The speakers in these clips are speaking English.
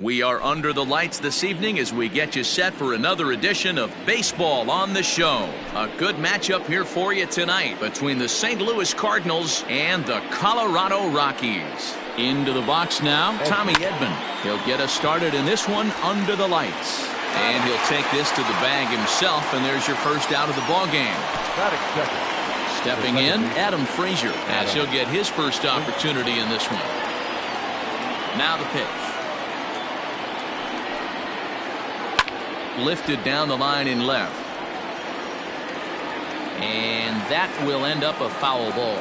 We are under the lights this evening as we get you set for another edition of Baseball on the Show. A good matchup here for you tonight between the St. Louis Cardinals and the Colorado Rockies. Into the box now, Tommy Edman. He'll get us started in this one under the lights. And he'll take this to the bag himself, and there's your first out of the ballgame. Stepping in, Adam Frazier, as he'll get his first opportunity in this one. Now the pitch. Lifted down the line in left. And that will end up a foul ball.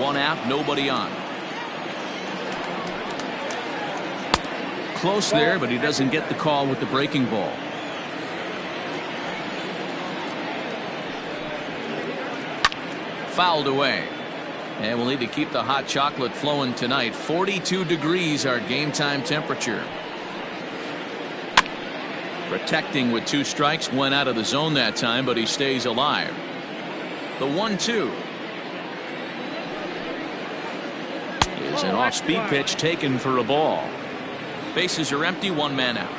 One out, nobody on. Close there, but he doesn't get the call with the breaking ball. Fouled away. And we'll need to keep the hot chocolate flowing tonight. 42 degrees our game time temperature. Protecting with 2 strikes, went out of the zone that time, but he stays alive. The 1-2 is an off-speed pitch taken for a ball. Bases are empty, 1 man out.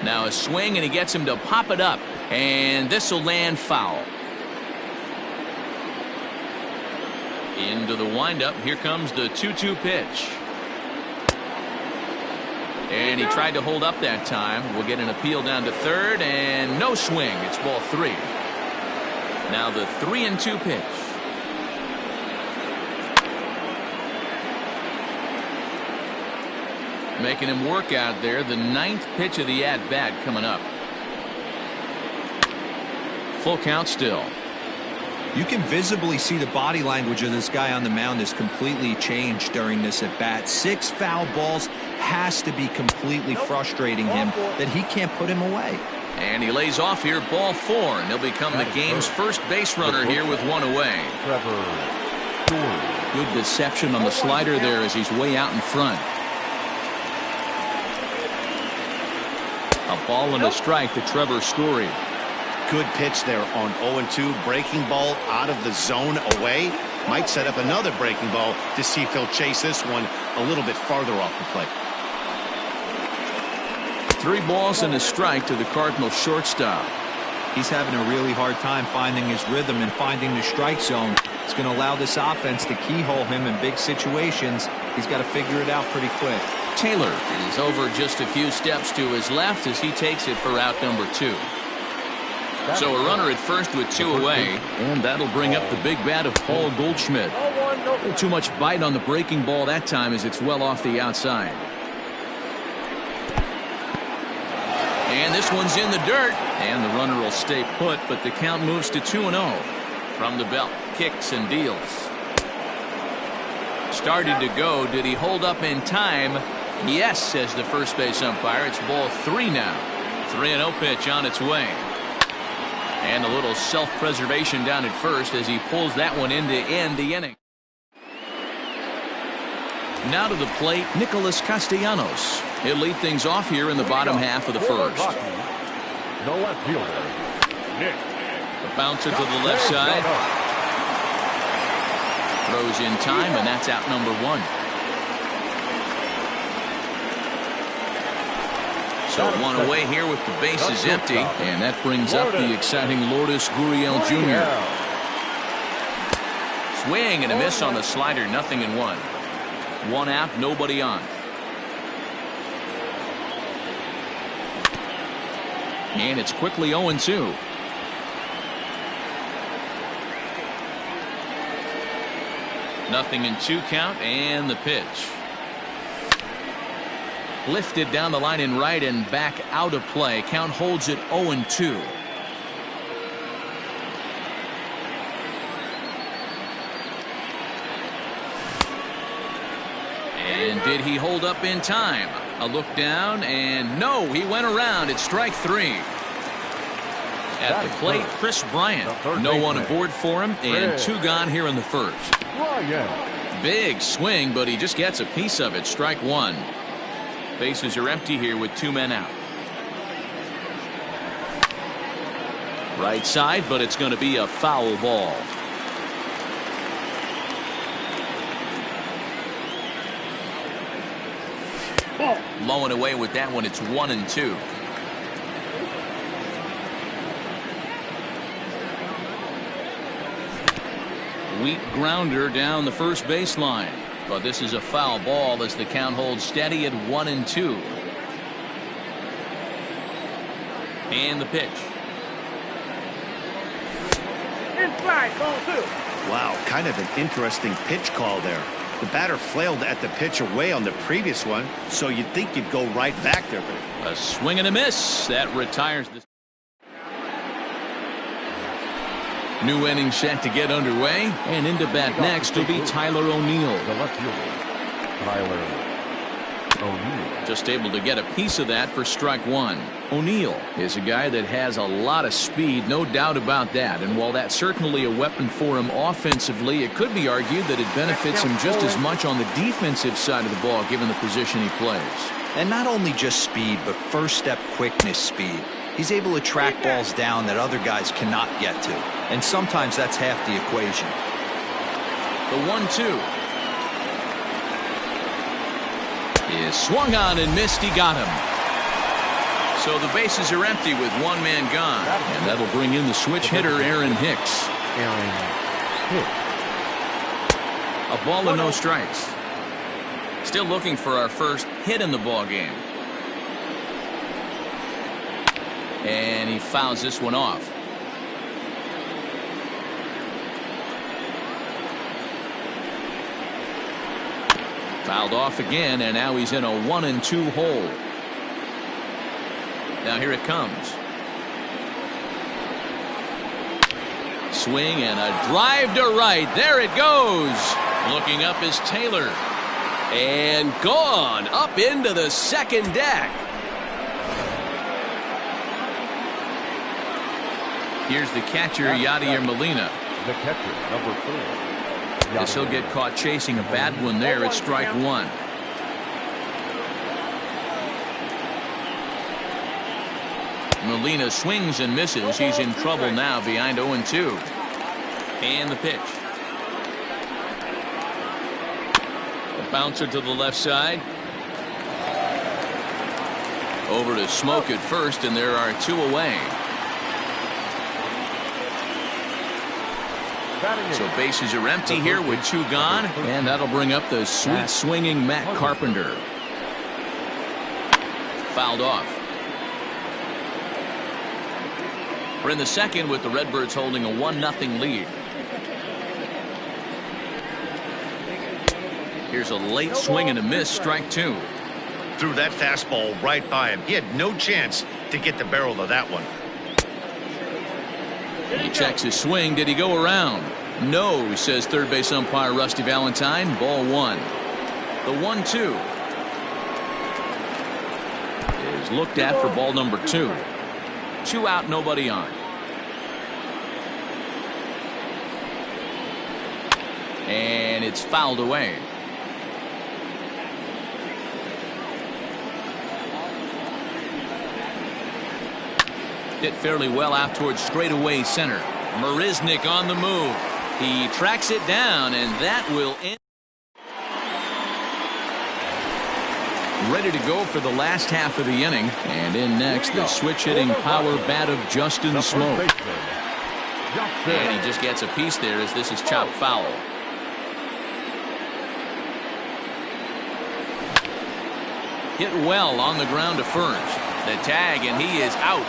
Now a swing, and he gets him to pop it up, and this will land foul. Into the windup, here comes the 2-2 pitch. And he tried to hold up that time. We'll get an appeal down to third, and no swing. It's ball 3. Now the 3-2 pitch. Making him work out there. The 9th pitch of the at-bat coming up. Full count still. You can visibly see the body language of this guy on the mound has completely changed during this at-bat. 6 foul balls has to be completely frustrating him that he can't put him away. And he lays off here, ball 4, and he'll become the game's first base runner here with 1 away. Good deception on the slider there as he's way out in front. A ball and a strike to Trevor Story. Good pitch there on 0-2. Breaking ball out of the zone away. Might set up another breaking ball to see if he'll chase this one a little bit farther off the plate. 3 balls and a strike to the Cardinals shortstop. He's having a really hard time finding his rhythm and finding the strike zone. It's going to allow this offense to keyhole him in big situations. He's got to figure it out pretty quick. Taylor is over just a few steps to his left as he takes it for out number 2. So a runner at first with 2 away, and that'll bring up the big bat of Paul Goldschmidt. A little too much bite on the breaking ball that time as it's well off the outside. And this one's in the dirt, and the runner will stay put, but the count moves to 2-0. From the belt, kicks and deals. Started to go. Did he hold up in time? Yes, says the first base umpire. It's ball 3 now. 3-0 pitch on its way. And a little self-preservation down at first as he pulls that one in to end the inning. Now to the plate, Nicholas Castellanos. He'll lead things off here in the bottom half of the first. The left fielder, Nick. The bouncer to the left side. Throws in time, and that's out number 1. So 1 away here with the bases empty, and that brings up the exciting Lourdes Gurriel Jr. Swing and a miss on the slider, 0-1. 1 out, nobody on. And it's quickly 0-2. Nothing in 2 count, and the pitch. Lifted down the line in right and back out of play. Count holds it 0-2. And did he hold up in time? A look down, and no, he went around. It's strike 3. At the plate, Chris Bryant. No one aboard for him, and 2 gone here in the first. Big swing, but he just gets a piece of it. Strike 1. Bases are empty here with 2 men out. Right side, but it's going to be a foul ball. Low and away with that one. It's 1-2. Weak grounder down the first baseline. But this is a foul ball as the count holds steady at 1-2. And the pitch. Inside, ball 2. Wow, kind of an interesting pitch call there. The batter flailed at the pitch away on the previous one, so you'd think you'd go right back there. But a swing and a miss. That retires the new inning set to get underway. And into bat next will be Tyler O'Neill. The left fielder, Tyler O'Neill. Just able to get a piece of that for strike one. O'Neill is a guy that has a lot of speed, no doubt about that. And while that's certainly a weapon for him offensively, it could be argued that it benefits him just as much on the defensive side of the ball, given the position he plays. And not only just speed, but first step quickness speed. He's able to track balls down that other guys cannot get to. And sometimes that's half the equation. The 1-2 is swung on and missed. He got him. So the bases are empty with one man gone. And that'll bring in the switch hitter, Aaron Hicks. A ball and no strikes. Still looking for our first hit in the ball game. And he fouls this one off. Fouled off again, and now he's in a 1-2 hole. Now here it comes. Swing and a drive to right. There it goes. Looking up is Taylor. And gone up into the second deck. Here's the catcher, Yadier Molina. The catcher, number 4. Guess he'll get caught chasing a bad one there at strike one. Molina swings and misses. He's in trouble now behind 0-2. And the pitch. A bouncer to the left side. Over to Smoke at first, and there are two away. So bases are empty here with two gone, and that'll bring up the sweet swinging Matt Carpenter. Fouled off. We're in the second with the Redbirds holding a 1-0 lead. Here's a late swing and a miss, strike two. threw that fastball right by him. He had no chance to get the barrel of that one. He checks his swing. Did he go around? No, says third base umpire Rusty Valentine. Ball one. The 1-2 is looked at for ball number 2. 2 out, nobody on. And it's fouled away. Hit fairly well out towards straightaway center. Marisnik on the move. He tracks it down, and that will end. Ready to go for the last half of the inning. And in next, the switch-hitting power bat of Justin Smoke. And he just gets a piece there as this is chopped foul. Hit well on the ground to first. The tag, and he is out.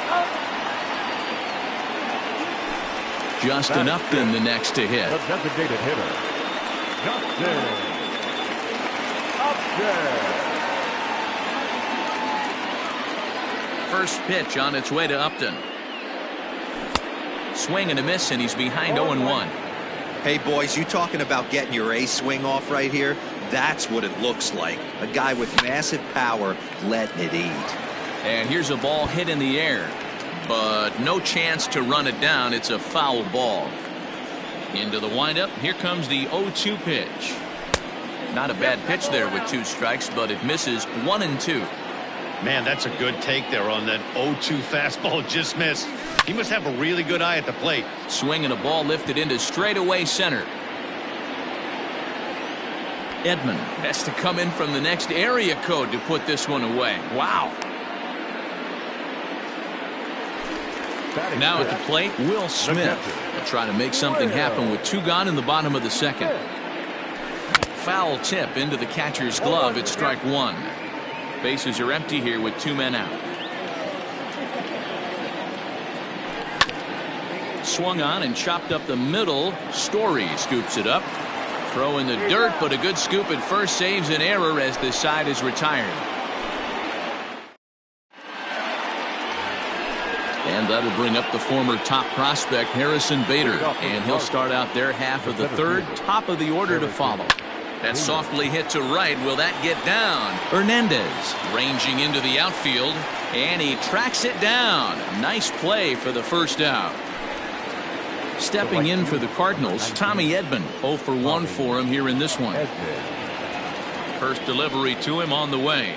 Justin Upton the next to hit. The designated hitter, Justin Upton. First pitch on its way to Upton. Swing and a miss, and he's behind 0-1. Hey, boys, you talking about getting your A swing off right here? That's what it looks like. A guy with massive power letting it eat. And here's a ball hit in the air, but no chance to run it down. It's a foul ball. Into the windup. Here comes the 0-2 pitch. Not a bad pitch there with 2 strikes, but it misses 1-2. Man, that's a good take there on that 0-2 fastball. Just missed. He must have a really good eye at the plate. Swing and a ball lifted into straightaway center. Edman has to come in from the next area code to put this one away. Wow. Now at the plate, Will Smith will try to make something happen with 2 gone in the bottom of the second. Foul tip into the catcher's glove. It's strike 1. Bases are empty here with 2 men out. Swung on and chopped up the middle. Story scoops it up. Throw in the dirt, but a good scoop at first saves an error as this side is retired. And that'll bring up the former top prospect Harrison Bader, and he'll start out their half of the third. Top of the order to follow. That's softly hit to right. Will that get down? Hernandez ranging into the outfield, and he tracks it down. Nice play for the first out. Stepping in for the Cardinals, Tommy Edman. 0 for 1 for him here in this one. First delivery to him on the way.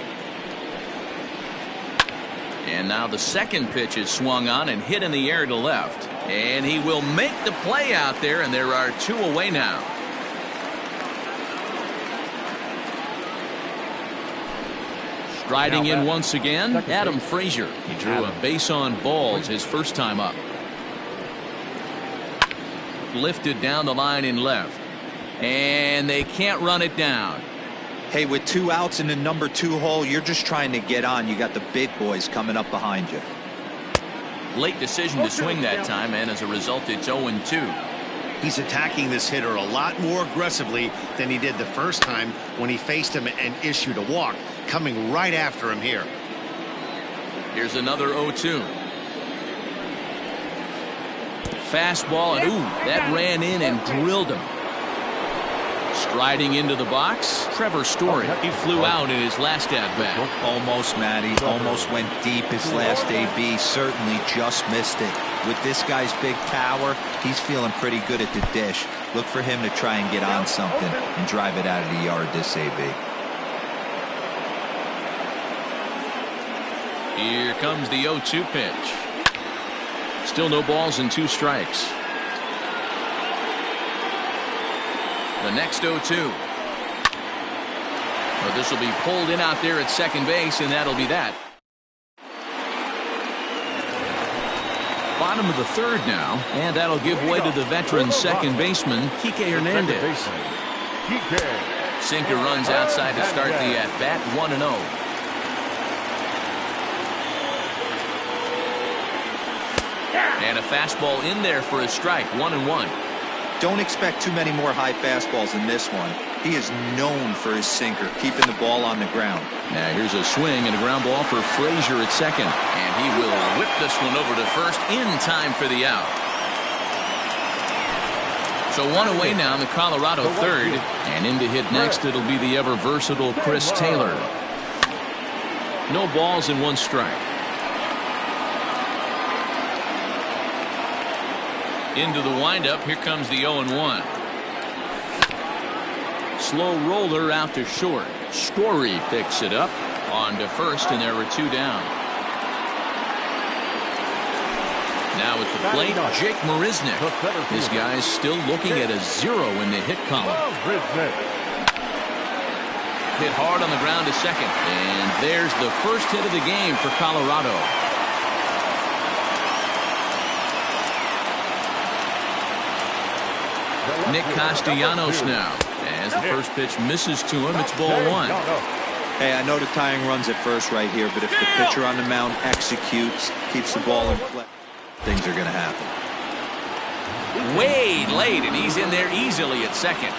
And now the second pitch is swung on and hit in the air to left. And he will make the play out there, and there are 2 away now. Striding in once again, Adam Frazier. He drew a base on balls his first time up. Lifted down the line in left, and they can't run it down. Hey, with 2 outs in the number 2 hole, you're just trying to get on. You got the big boys coming up behind you. Late decision to swing that time, and as a result, it's 0-2. He's attacking this hitter a lot more aggressively than he did the first time when he faced him and issued a walk. Coming right after him here. Here's another 0-2. Fastball, and ooh, that ran in and drilled him. Striding into the box, Trevor Story. He flew out in his last at-bat. Almost, Matty. Almost went deep his last AB. Certainly just missed it. With this guy's big power, he's feeling pretty good at the dish. Look for him to try and get on something and drive it out of the yard this AB. Here comes the 0-2 pitch. Still no balls and 2 strikes. The next 0-2. Well, this will be pulled in out there at second base, and that'll be that. Bottom of the third now, and that'll give way to the veteran second baseman, Kike Hernandez. Sinker runs outside to start the at-bat, 1-0. And a fastball in there for a strike, 1-1. Don't expect too many more high fastballs in this one. He is known for his sinker, keeping the ball on the ground. Now here's a swing and a ground ball for Frazier at second. And he will whip this one over to first in time for the out. So 1 away now in the Colorado third. And in to hit next, it'll be the ever-versatile Chris Taylor. No balls and 1 strike. Into the windup, here comes the 0-1. Slow roller out to short. Story picks it up on to first, and there are 2 down. Now at the plate, Jake Marisnick. This guy's still looking at a 0 in the hit column. Hit hard on the ground to second, and there's the first hit of the game for Colorado. Nick Castellanos now. As the first pitch misses to him, it's ball 1. Hey, I know the tying run's at first right here, but if the pitcher on the mound executes, keeps the ball in play, things are going to happen. Way late, and he's in there easily at second.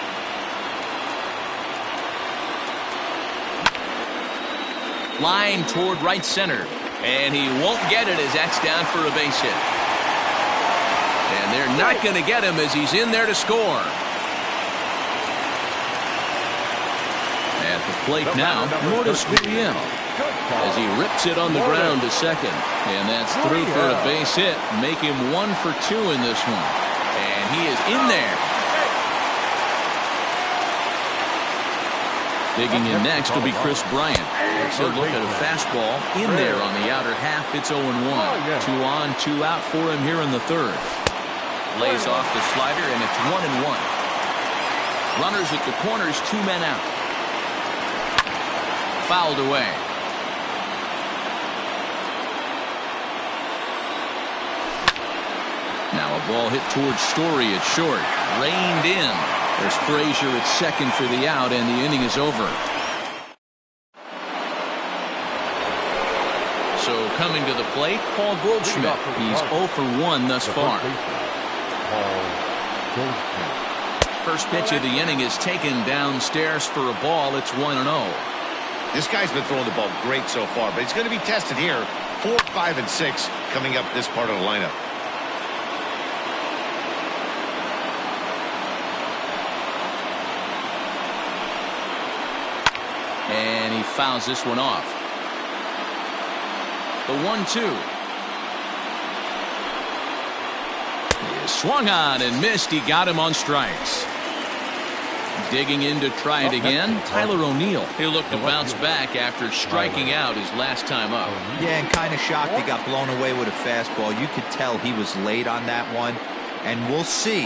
Line toward right center, and he won't get it as that's down for a base hit. And they're not going to get him as he's in there to score. At the plate now, Lourdes Gurriel, as he rips it on the ground to second. And that's through for a base hit. Make him 1 for 2 in this one. And he is in there. Digging in next will be Chris Bryant. Let's look at a fastball in there on the outer half. It's 0-1. 2 on, 2 out for him here in the third. Lays off the slider, and it's 1-1. Runners at the corners, 2 men out. fouled away. Now a ball hit towards Story at short. Reined in. There's Frazier at second for the out, and the inning is over. So coming to the plate, Paul Goldschmidt. He's 0 for 1 thus far. First pitch of the inning is taken downstairs for a ball. It's 1-0. This guy's been throwing the ball great so far, but he's going to be tested here. 4, 5, and 6 coming up this part of the lineup. And he fouls this one off. The 1-2. He swung on and missed. He got him on strikes. Digging in to try it again, Tyler O'Neill. He'll look to bounce back after striking out his last time up. Yeah, and kind of shocked he got blown away with a fastball. You could tell he was late on that one. And we'll see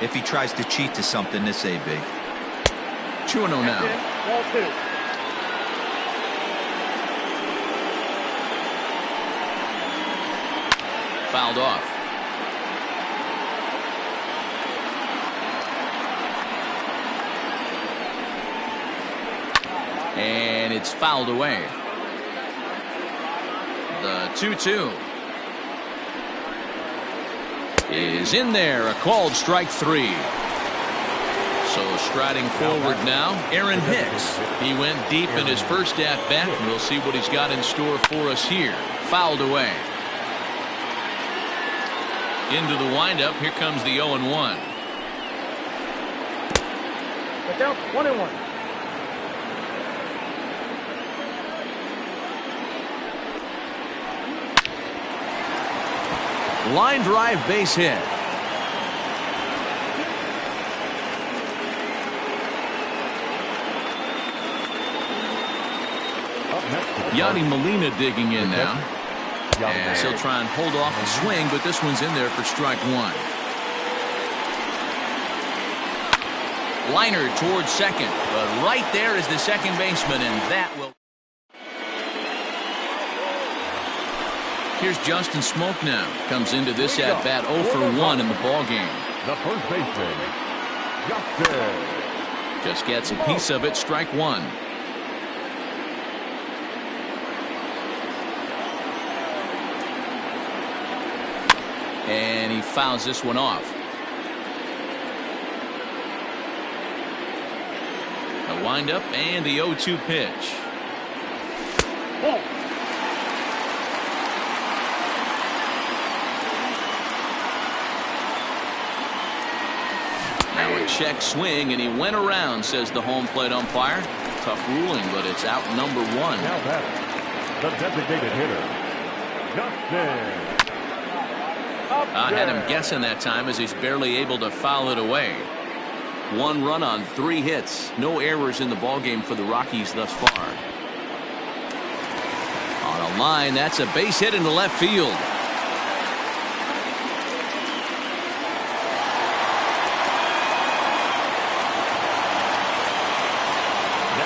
if he tries to cheat to something this AB. 2-0 now. Fouled off. And it's fouled away. The 2-2 is in there. A called strike 3. So striding forward now, Aaron Hicks. He went deep in his first at bat. We'll see what he's got in store for us here. Fouled away. Into the windup. Here comes the 0-1. Get down. 1-1. Line drive base hit. Yadi Molina digging in now. And he'll try and hold off the swing, but this one's in there for strike 1. Liner towards second, but right there is the second baseman, and that will. Here's Justin Smoke now. Comes into this at bat 0 for 1 in the ball game. The first baseman, Justin. Just gets a piece of it. Strike 1. And he fouls this one off. A windup and the 0-2 pitch. Now a check swing, and he went around, says the home plate umpire. Tough ruling, but it's out number 1. Now that the designated hitter, Justin. I had him guessing that time, as he's barely able to foul it away. 1 run on 3 hits. No errors in the ballgame for the Rockies thus far. On a line, that's a base hit into left field.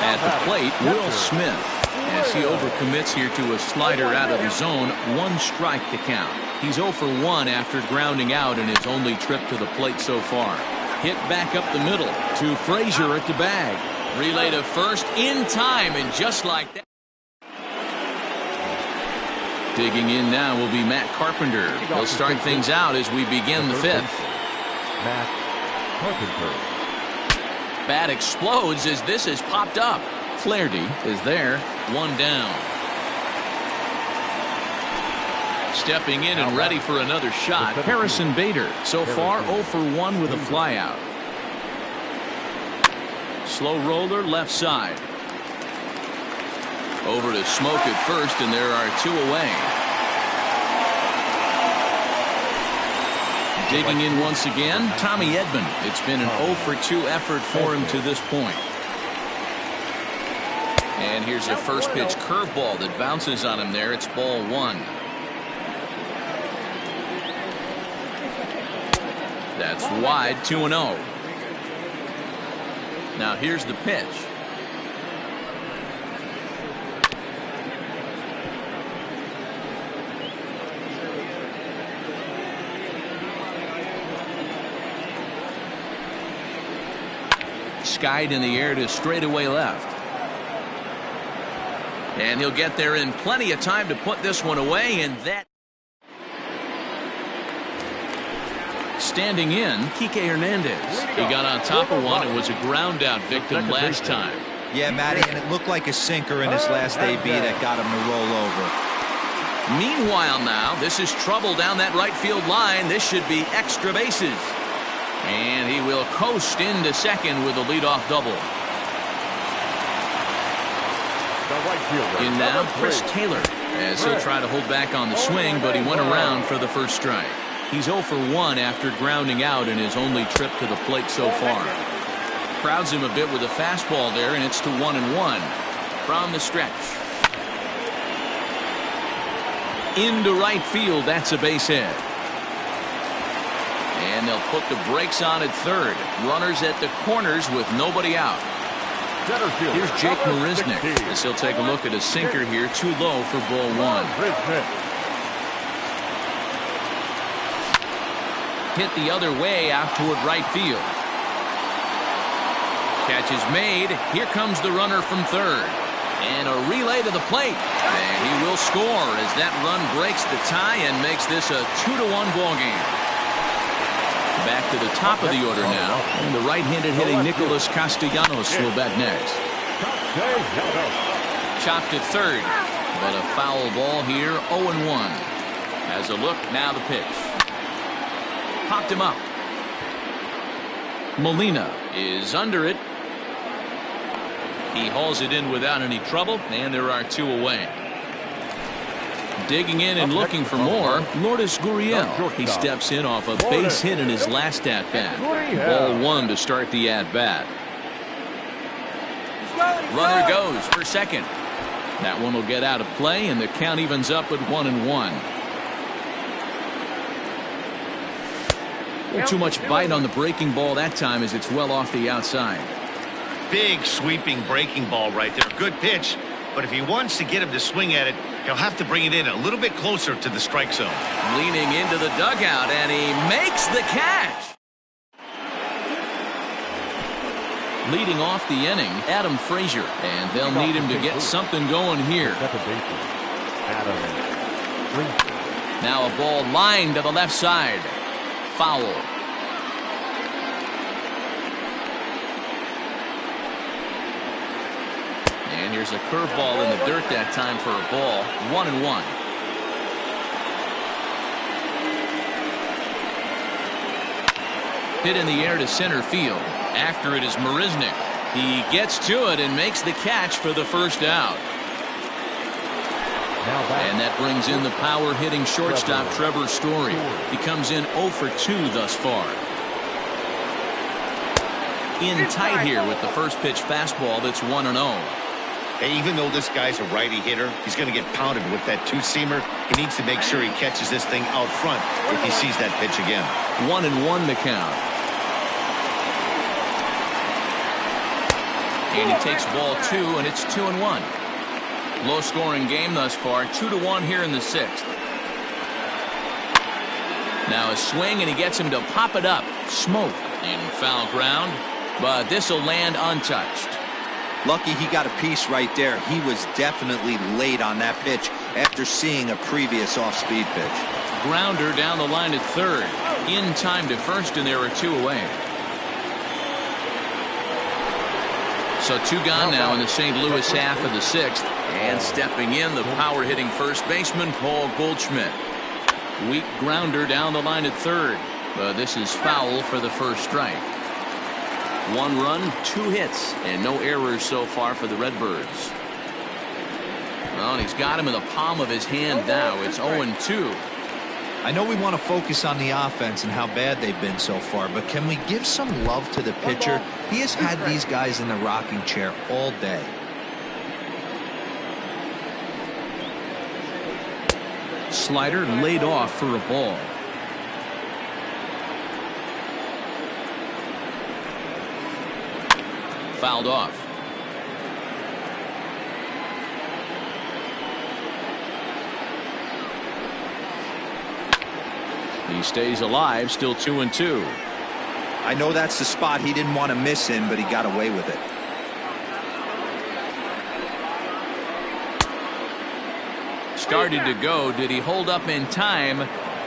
At the plate, Will Smith. As he overcommits here to a slider out of the zone. 1 strike to count. He's 0 for 1 after grounding out in his only trip to the plate so far. Hit back up the middle to Frazier at the bag. Relay to first in time, and just like that. Digging in now will be Matt Carpenter. He'll start things out as we begin the 5th. Matt Carpenter. Bat explodes as this has popped up. Flaherty is there. 1 down. Stepping in and ready for another shot, Harrison Bader. So far 0 for 1 with a flyout. Slow roller left side. Over to Smoke at first, and there are 2 away. Digging in once again, Tommy Edman. It's been an 0 for 2 effort for him to this point. And here's a first pitch curveball that bounces on him there. It's ball 1. That's wide, 2-0. Now here's the pitch. skied in the air to straightaway left. And he'll get there in plenty of time to put this one away, and that. Standing in, Kike Hernandez. He got on top of one and was a ground out victim last time. Yeah, Matty, and it looked like a sinker in his last AB that got him to roll over. Meanwhile now, this is trouble down that right field line. This should be extra bases. And he will coast into second with a leadoff double. In now, Chris Taylor, as he'll try to hold back on the swing, but he went around for the first strike. He's 0 for 1 after grounding out in his only trip to the plate so far. Crowds him a bit with a fastball there, and it's to 1-1 from the stretch. Into right field, that's a base hit. And they'll put the brakes on at third. Runners at the corners with nobody out. Here's Jake Marisnick as he'll take a look at a sinker here, too low for ball one. Hit the other way out toward right field. Catch is made. Here comes the runner from third. And a relay to the plate. And he will score as that run breaks the tie and makes this a 2-1 ball game. Back to the top of the order now. And the right-handed hitting Nicholas Castellanos will bat next. Chopped at third. But a foul ball here, 0-1. As a look, now the pitch. Popped him up. Molina is under it. He hauls it in without any trouble, and there are two away. Digging in and looking for more, Lourdes Gurriel. He steps in off a base hit in his last at-bat. Ball one to start the at-bat. Runner goes for second. That one will get out of play, and the count evens up at 1-1. Too much bite on the breaking ball that time as it's well off the outside. Big sweeping breaking ball right there. Good pitch, but if he wants to get him to swing at it, he'll have to bring it in a little bit closer to the strike zone. Leaning into the dugout, and he makes the catch. Leading off the inning, Adam Frazier, and they'll need him to get something going here. Now a ball lined to the left side. Foul. And here's a curveball in the dirt that time for a ball. 1-1. Hit in the air to center field. After it is Marisnick. He gets to it and makes the catch for the first out. And that brings in the power-hitting shortstop Trevor Story. He comes in 0 for 2 thus far. In tight here with the first pitch fastball that's 1-0. Hey, even though this guy's a righty hitter, he's going to get pounded with that two-seamer. He needs to make sure he catches this thing out front if he sees that pitch again. 1-1 the count. And he takes ball 2, and it's 2-1. Low-scoring game thus far, 2-1 here in the sixth. Now a swing, and he gets him to pop it up. Smoke in foul ground, but this will land untouched. Lucky he got a piece right there. He was definitely late on that pitch after seeing a previous off-speed pitch. Grounder down the line at third. In time to first, and there are two away. So two gone now in the St. Louis half of the sixth. And stepping in, the power-hitting first baseman, Paul Goldschmidt. Weak grounder down the line at third. But this is foul for the first strike. 1 run, 2 hits, and no errors so far for the Redbirds. Well, and he's got him in the palm of his hand now. It's 0-2. I know we want to focus on the offense and how bad they've been so far, but can we give some love to the pitcher? He has had these guys in the rocking chair all day. Slider laid off for a ball. Fouled off. He stays alive, still 2-2. I know that's the spot he didn't want to miss in, but he got away with it. Started to go. Did he hold up in time?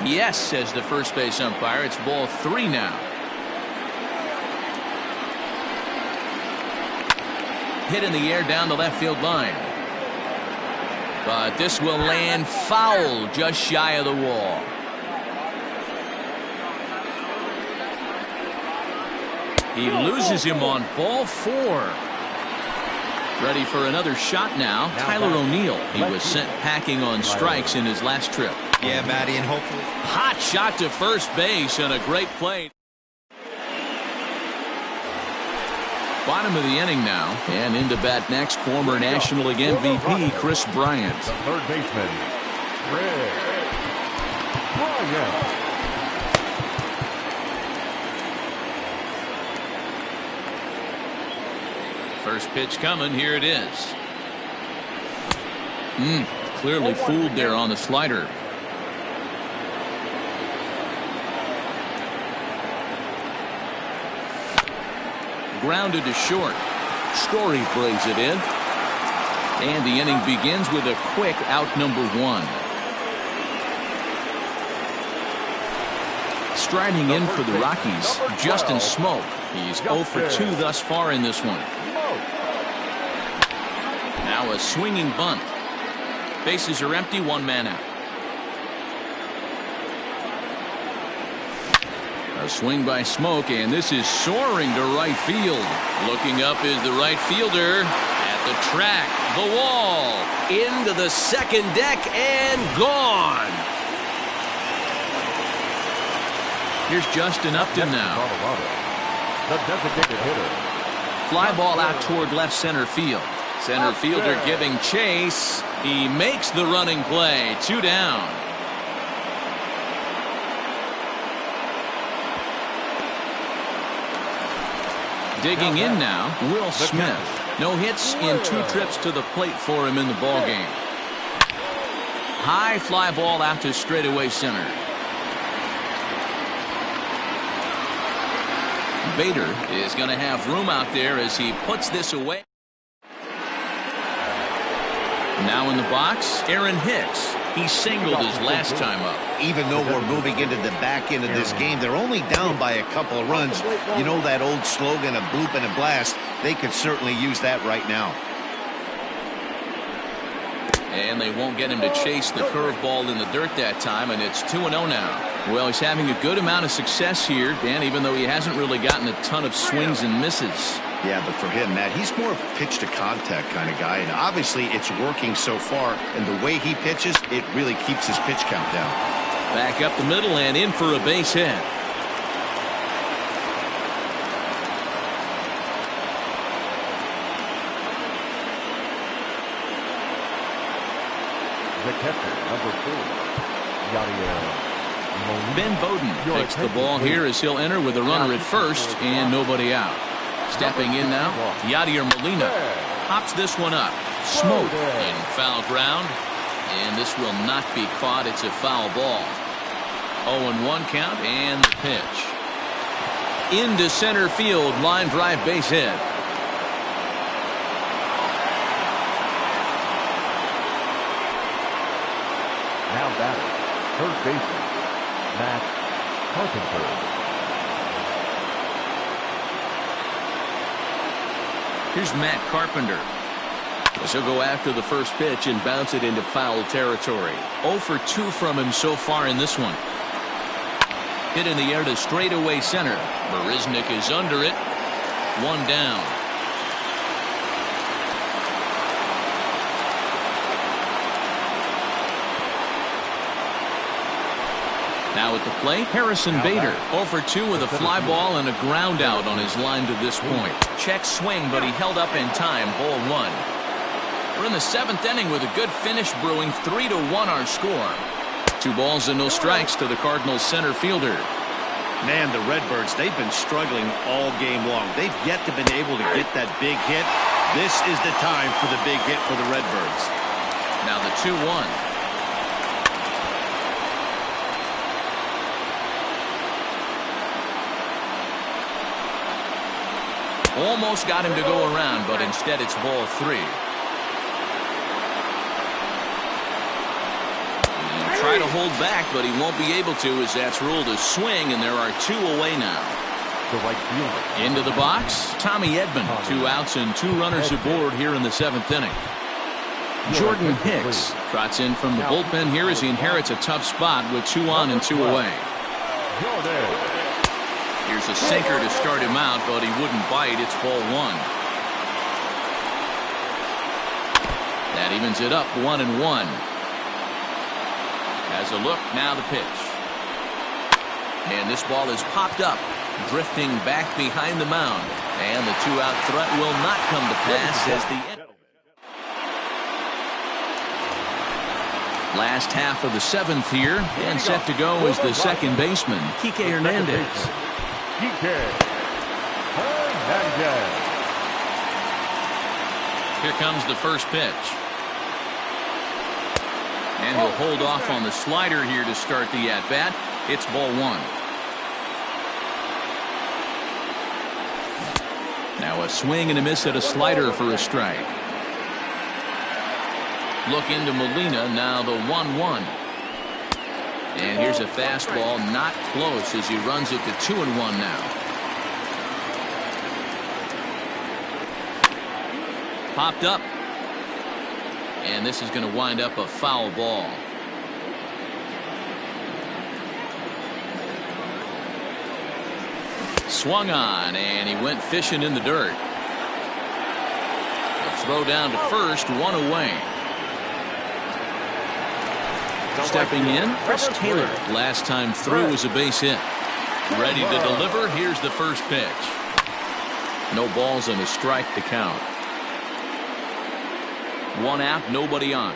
Yes, says the first base umpire. It's ball 3 now. Hit in the air down the left field line. But this will land foul just shy of the wall. He loses him on ball 4. Ready for another shot now. Tyler O'Neill. He was sent packing on strikes in his last trip. Yeah, Matty, and hopefully. Hot shot to first base and a great play. Bottom of the inning now, and into bat next, former National League MVP Chris Bryant. The third baseman, Chris Bryant. First pitch coming. Here it is. Clearly fooled there on the slider. Grounded to short. Story brings it in. And the inning begins with a quick out number 1. Striding in for the Rockies, Justin Smoke. He's 0 for 2 thus far in this one. Now a swinging bunt. Bases are empty, 1 man out. A swing by Smoke, and this is soaring to right field. Looking up is the right fielder at the track, the wall, into the second deck, and gone. Here's Justin Upton now. The designated hitter. Fly ball out toward left center field. Center fielder giving chase. He makes the running play. 2 down. Digging in now, Will Smith. No hits in 2 trips to the plate for him in the ballgame. High fly ball out to straightaway center. Bader is going to have room out there as he puts this away. Now in the box, Aaron Hicks. He singled his last time up. Even though we're moving into the back end of this game, they're only down by a couple of runs. You know that old slogan, a bloop and a blast? They could certainly use that right now. And they won't get him to chase the curveball in the dirt that time, and it's 2-0 now. Well, he's having a good amount of success here, Dan, even though he hasn't really gotten a ton of swings and misses. Yeah, but for him, Matt, he's more of a pitch-to-contact kind of guy, and obviously it's working so far, and the way he pitches, it really keeps his pitch count down. Back up the middle and in for a base hit. The catcher, number 4, Yadier. Ben Bowden takes the ball here as he'll enter with a runner at first and nobody out. Stepping in now, Yadier Molina pops this one up. Smoke in foul ground, and this will not be caught. It's a foul ball. 0-1 count, and the pitch. Into center field, line drive base hit. Now batter, third baseman, Matt Carpenter. Here's Matt Carpenter. He'll go after the first pitch and bounce it into foul territory. 0 for 2 from him so far in this one. Hit in the air to straightaway center. Marisnik is under it. 1 down. Now at the plate, Harrison Bader. 0 for 2 with a fly ball and a ground out on his line to this point. Check swing, but he held up in time. Ball 1. We're in the 7th inning with a good finish brewing. 3-1 our score. 2 balls and no strikes to the Cardinals center fielder. Man, the Redbirds, they've been struggling all game long. They've yet to been able to get that big hit. This is the time for the big hit for the Redbirds. Now the 2-1. Almost got him to go around, but instead it's ball 3. He'll try to hold back, but he won't be able to, as that's ruled a swing, and there are 2 away now. The right fielder. Into the box, Tommy Edman. 2 outs and 2 runners aboard here in the 7th inning. Jordan Hicks trots in from the bullpen here as he inherits a tough spot with 2 on and 2 away. Here's a sinker to start him out, but he wouldn't bite. It's ball 1. That evens it up 1-1. Has a look, now the pitch. And this ball is popped up, drifting back behind the mound. And the 2-out threat will not come to pass as the last half of the 7th here, and set to go is the second baseman, Kike Hernandez. Here comes the first pitch. And he'll hold off on the slider here to start the at-bat. It's ball 1. Now a swing and a miss at a slider for a strike. Look into Molina, now the 1-1. And here's a fastball, not close, as he runs it to 2-1 now. Popped up. And this is going to wind up a foul ball. Swung on, and he went fishing in the dirt. A throw down to first, 1 away. Stepping in, Chris Taylor. Last time through was a base hit. Ready to deliver. Here's the first pitch. No balls and a strike to count. 1 out, nobody on.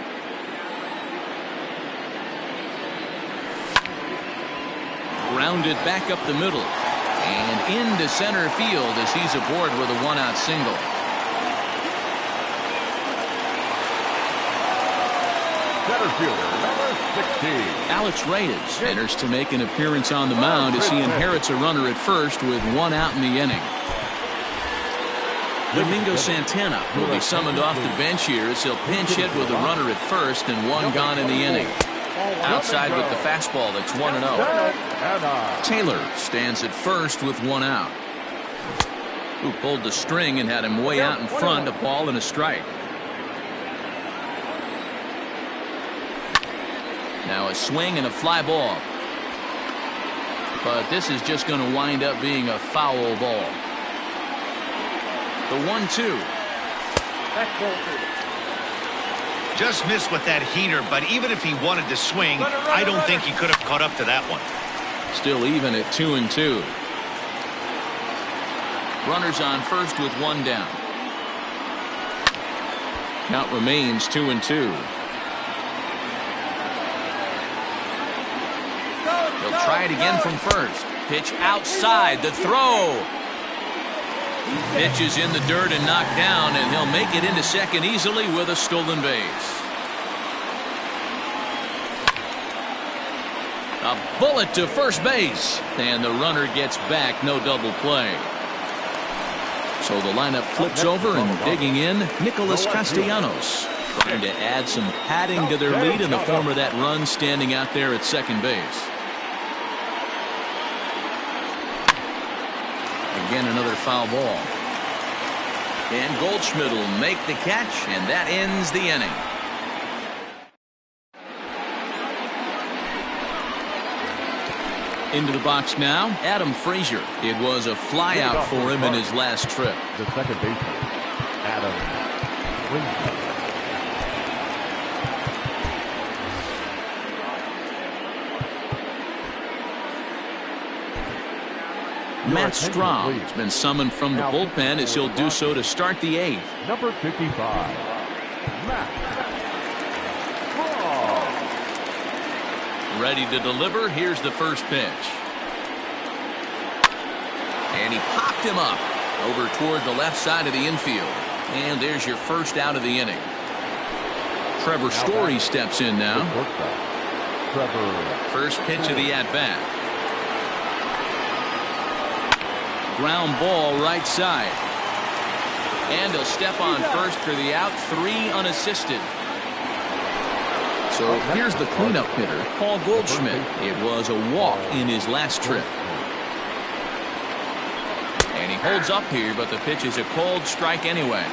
Grounded back up the middle. And into center field as he's aboard with a 1-out single. Center fielder, number 16. Alex Reyes enters to make an appearance on the mound as he inherits a runner at first with 1 out in the inning. Domingo Santana will be summoned off the bench here as he'll pinch hit with a runner at first and 1 gone in the inning. Outside with the fastball, that's 1-0. Taylor stands at first with 1 out. Who pulled the string and had him way out in front, a ball and a strike. Now a swing and a fly ball. But this is just going to wind up being a foul ball. The 1-2. Just missed with that heater, but even if he wanted to swing, I don't think he could have caught up to that one. Still even at 2-2. Runners on first with 1 down. Count remains 2-2. He'll try it again from first. Pitch outside, the throw. Pitch is in the dirt and knocked down, and he'll make it into second easily with a stolen base. A bullet to first base, and the runner gets back, no double play. So the lineup flips over, and digging in, Nicholas Castellanos, trying to add some padding to their lead in the form of that run standing out there at second base. Again, another foul ball. And Goldschmidt will make the catch, and that ends the inning. Into the box now, Adam Frazier. It was a flyout for him in his last trip. The second baseman, Adam Frazier. Matt Strahm has been summoned from the bullpen as he'll do so to start the 8th. Number 55, Matt Strahm. Ready to deliver. Here's the first pitch. And he popped him up over toward the left side of the infield. And there's your first out of the inning. Trevor Story steps in now. First pitch of the at-bat. Ground ball right side. And he'll step on first for the out, 3 unassisted. So here's the cleanup hitter, Paul Goldschmidt. It was a walk in his last trip. And he holds up here, but the pitch is a cold strike anyway.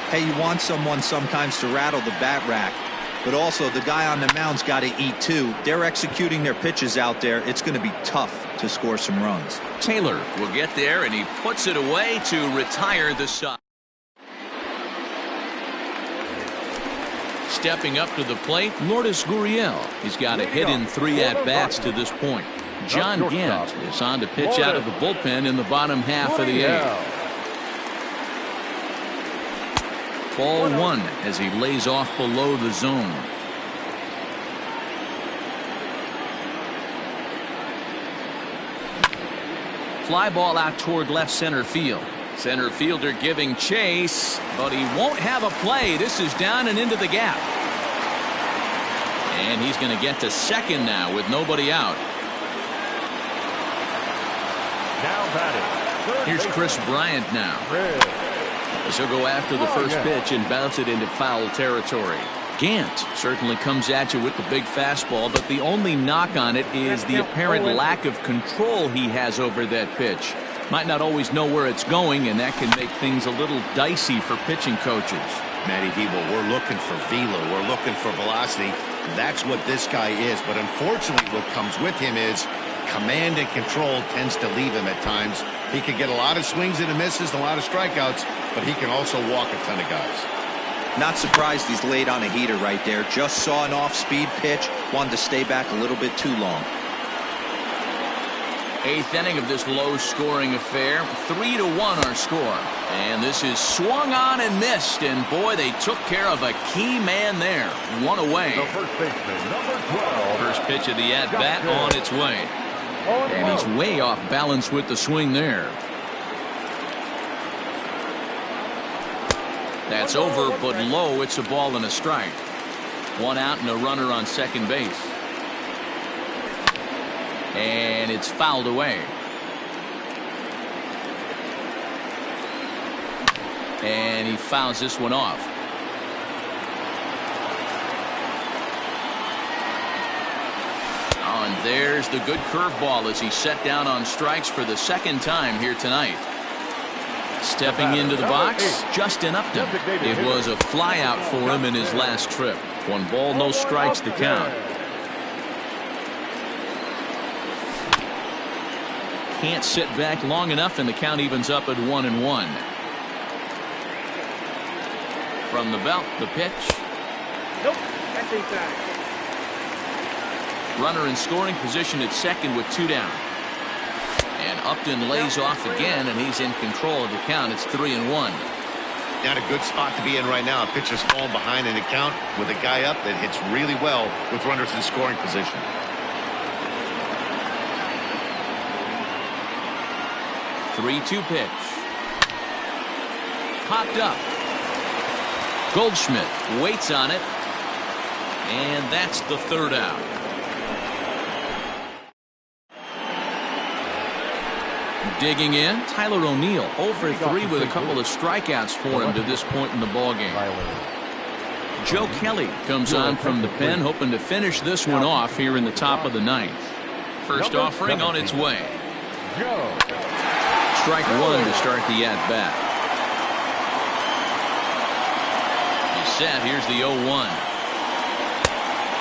Hey, you want someone sometimes to rattle the bat rack, but also the guy on the mound's got to eat too. They're executing their pitches out there. It's going to be tough to score some runs. Taylor will get there, and he puts it away to retire the side. Stepping up to the plate, Lourdes Gurriel. He's got a hit in 3 at-bats to this point. John Gant is on to pitch out of the bullpen in the bottom half of the 8th. Ball 1 as he lays off below the zone. Fly ball out toward left center field. Center fielder giving chase, but he won't have a play. This is down and into the gap. And he's going to get to second now with nobody out. Now batting. Here's Chris Bryant now. As he'll go after the first pitch and bounce it into foul territory. Gant certainly comes at you with the big fastball, but the only knock on it is the apparent lack of control he has over that pitch. Might not always know where it's going, and that can make things a little dicey for pitching coaches. Matty Debo, we're looking for velo. We're looking for velocity. That's what this guy is. But unfortunately, what comes with him is command and control tends to leave him at times. He can get a lot of swings and misses, a lot of strikeouts, but he can also walk a ton of guys. Not surprised he's laid on a heater right there. Just saw an off-speed pitch. Wanted to stay back a little bit too long. 8th inning of this low-scoring affair. 3-1 our score. And this is swung on and missed. And boy, they took care of a key man there. 1 away. The first baseman, number 12. First pitch of the at-bat on its way. And he's way off balance with the swing there. That's over, but low. It's a ball and a strike. 1 out and a runner on second base. And it's fouled away. And he fouls this one off. Oh, and there's the good curveball as he set down on strikes for the 2nd time here tonight. Stepping into the box, Justin Upton. It was a flyout for him in his last trip. 1 ball, no strikes to count. Can't sit back long enough, and the count evens up at 1-1. From the belt, the pitch. Nope, that's inside. Runner in scoring position at second with 2 down. And Upton lays off again, and he's in control of the count. It's 3-1. Not a good spot to be in right now. A pitcher's falling behind in the count with a guy up that hits really well with runners in scoring position. 3-2 pitch. Popped up. Goldschmidt waits on it. And that's the 3rd out. Digging in, Tyler O'Neill 0 for 3 with a couple of strikeouts for him to this point in the ballgame. Joe Kelly comes on from the pen, hoping to finish this one off here in the top of the 9th. First offering on its way. Strike 1 to start the at-bat. He's set. Here's the 0-1.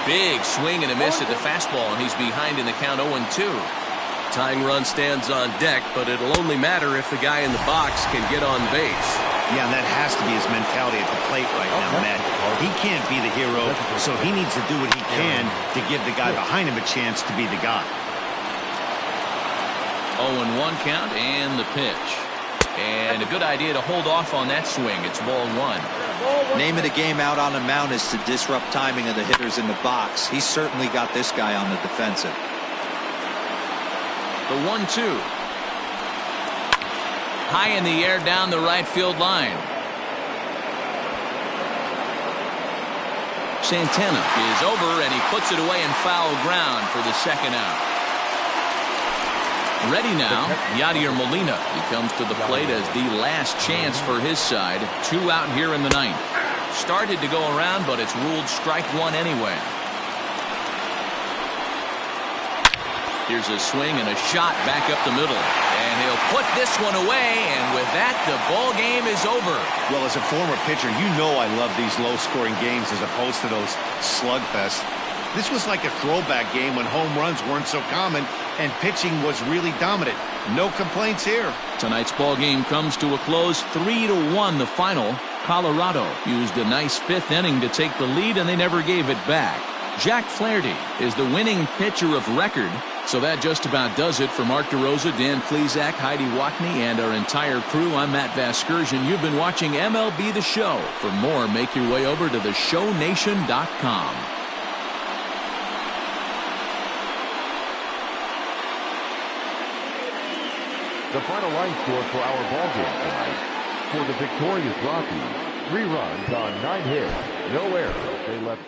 Big swing and a miss at the fastball, and he's behind in the count 0-2. Tying run stands on deck, but it'll only matter if the guy in the box can get on base. Yeah, and that has to be his mentality at the plate right now, Matt. He can't be the hero, so he needs to do what he can to give the guy behind him a chance to be the guy. 0-1 count and the pitch. And a good idea to hold off on that swing. It's ball 1. Name of the game out on the mound is to disrupt timing of the hitters in the box. He's certainly got this guy on the defensive. The 1-2. High in the air down the right field line. Santana is over, and he puts it away in foul ground for the 2nd out. Ready now, Yadier Molina. He comes to the plate as the last chance for his side. 2 out here in the ninth. Started to go around, but it's ruled strike one anyway. Here's a swing and a shot back up the middle. And he'll put this one away, and with that, the ball game is over. Well, as a former pitcher, you know I love these low-scoring games as opposed to those slugfests. This was like a throwback game when home runs weren't so common and pitching was really dominant. No complaints here. Tonight's ball game comes to a close, 3-1 the final. Colorado used a nice 5th inning to take the lead, and they never gave it back. Jack Flaherty is the winning pitcher of record. So that just about does it for Mark DeRosa, Dan Plesac, Heidi Watney, and our entire crew. I'm Matt Vasgersian. You've been watching MLB The Show. For more, make your way over to theshownation.com. The final line score for our ball game tonight. For the victorious Rockies, 3 runs on 9 hits, no errors. They left